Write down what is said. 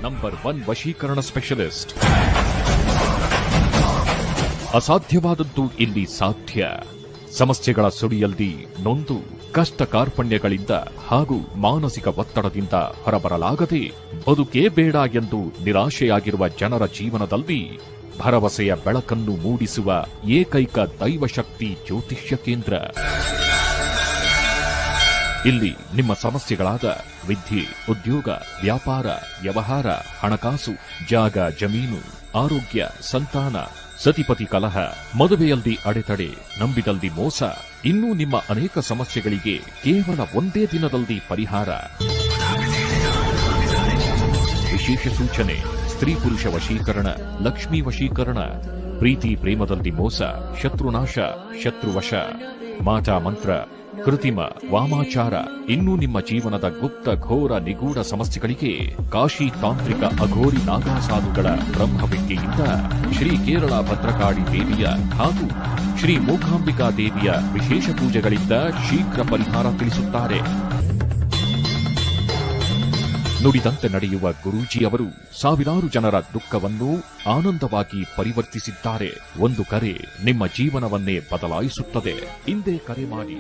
Number 1 ವಶೀಕರಣ specialist. ಅಸಾಧ್ಯವಾದದ್ದು ಇಲ್ಲಿ ಸಾಧ್ಯ. ಸಮಸ್ಯೆಗಳ ಸುಳಿಯಲ್ಲಿ ನೊಂದು ಕಷ್ಟ ಕಾರ್ಪಣ್ಯಗಳಿಂದ ಹಾಗೂ ಮಾನಸಿಕ ಒತ್ತಡದಿಂದ ಹೊರಬರಲಾಗದೆ ಬದುಕೇ ಬೇಡ ಎಂದು ನಿರಾಶೆಯಾಗಿರುವ ಜನರ ಜೀವನದಲ್ಲಿ ಭರವಸೆಯ ಬೆಳಕನ್ನು ಮೂಡಿಸುವ ಏಕೈಕ ದೈವಶಕ್ತಿ ಜ್ಯೋತಿಷ್ಯ ಕೇಂದ್ರ. ಇಲ್ಲಿ ನಿಮ್ಮ ಸಮಸ್ಯೆಗಳಾದ ವಿದ್ಯೆ, ಉದ್ಯೋಗ, ವ್ಯಾಪಾರ, ವ್ಯವಹಾರ, ಹಣಕಾಸು, ಜಾಗ, ಜಮೀನು, ಆರೋಗ್ಯ, ಸಂತಾನ, ಸತಿಪತಿ ಕಲಹ, ಮದುವೆಯಲ್ಲಿ ಅಡೆತಡೆ, ನಂಬಿದಲ್ಲಿ ಮೋಸ, ಇನ್ನೂ ನಿಮ್ಮ ಅನೇಕ ಸಮಸ್ಯೆಗಳಿಗೆ ಕೇವಲ ಒಂದೇ ದಿನದಲ್ಲಿ ಪರಿಹಾರ. ವಿಶೇಷ ಸೂಚನೆ: ಸ್ತ್ರೀ ಪುರುಷ ವಶೀಕರಣ, ಲಕ್ಷ್ಮೀ ವಶೀಕರಣ, ಪ್ರೀತಿ ಪ್ರೇಮದಲ್ಲಿ ಮೋಸ, ಶತ್ರುನಾಶ, ಶತ್ರುವಶ, ಮಾಟಾ ಮಂತ್ರ, ಕೃತಿಮ, ವಾಮಾಚಾರ, ಇನ್ನೂ ನಿಮ್ಮ ಜೀವನದ ಗುಪ್ತ ಘೋರ ನಿಗೂಢ ಸಮಸ್ಯೆಗಳಿಗೆ ಕಾಶಿ ತಾಂತ್ರಿಕ ಅಘೋರಿ ನಾಗಾಸಾಧುಗಳ ಬ್ರಹ್ಮವಿದ್ಯೆಯಿಂದ ಶ್ರೀ ಕೇರಳ ಭದ್ರಕಾಳಿ ದೇವಿಯ ಹಾಗೂ ಶ್ರೀ ಮೂಕಾಂಬಿಕಾ ದೇವಿಯ ವಿಶೇಷ ಪೂಜೆಗಳಿಂದ ಶೀಘ್ರ ಪರಿಹಾರ ತಿಳಿಸುತ್ತಾರೆ. ನುಡಿದಂತೆ ನಡೆಯುವ ಗುರೂಜಿಯವರು ಸಾವಿರಾರು ಜನರ ದುಃಖವನ್ನು ಆನಂದವಾಗಿ ಪರಿವರ್ತಿಸಿದ್ದಾರೆ. ಒಂದು ಕರೆ ನಿಮ್ಮ ಜೀವನವನ್ನೇ ಬದಲಾಯಿಸುತ್ತದೆ. ಹಿಂದೆ ಕರೆ ಮಾಡಿ.